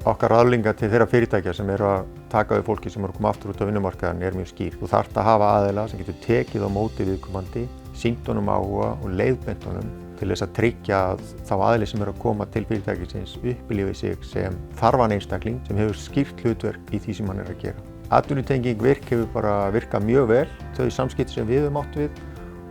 Okkar ráðleggingar til þeirra fyrirtækja sem eru að taka við fólki sem eru að koma aftur út á vinnumarkaðinn mjög skýr. Þú þarft að hafa aðila sem getur tekið á móti viðkomandi, sýnt honum áhuga og leiðbeint honum til þess að tryggja að þá aðili sem eru að koma til fyrirtækisins upplifi sig sem þarfan einstakling sem hefur skýrt hlutverk í því sem hann er að gera. Atvinnutenging hefur bara virkað mjög vel, þau samskipti sem við höfum átt við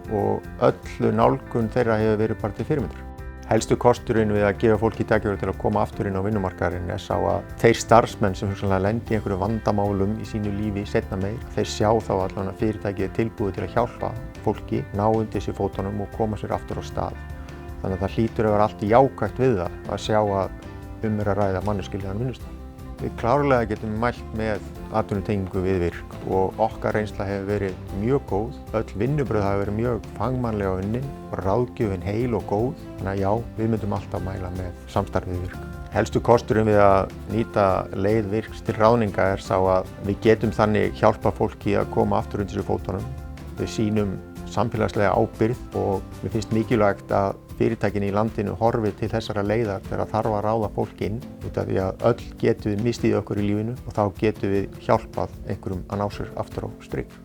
og öll nálgun þeirra hefur verið bara til fyrirmyndar. Helstu kosturinn við að gefa fólki tækifæri til að koma aftur inn á vinnumarkaðinn sá að þeir starfsmenn sem hugsanlega lendi í einhverju vandamálum í sínu lífi seinna meir, þeir sjá þá allan að fyrirtækið er tilbúið til að hjálpa fólki, ná undir sér fótunum og koma sér aftur á stað. Þannig að það hlýtur að vera allt jákvætt við það að sjá að er að ræða manneskjulegan vinnustað. Við klárlega getum mælt með atvinnutengingu við virk og okkar reynsla hefur verið mjög góð. Öll vinnubrögð hafa verið mjög fagmannlega unnin og ráðgjöfin heil og góð. Þannig að já, við myndum alltaf mæla með samstarfið við virk. Helstu kosturinn við að nýta leið virks til ráðninga sá að við getum þannig hjálpa fólki að koma aftur undir sér fótunum. Við sýnum samfélagslega ábyrgð og mér finnst mikilvægt að fyrirtækin í landinu horfi til þessara leiðar þegar þarf að ráða fólk inn út af því að öll getum við mistið okkur í lífinu og þá getum við hjálpað einhverjum að ná sér aftur á strik.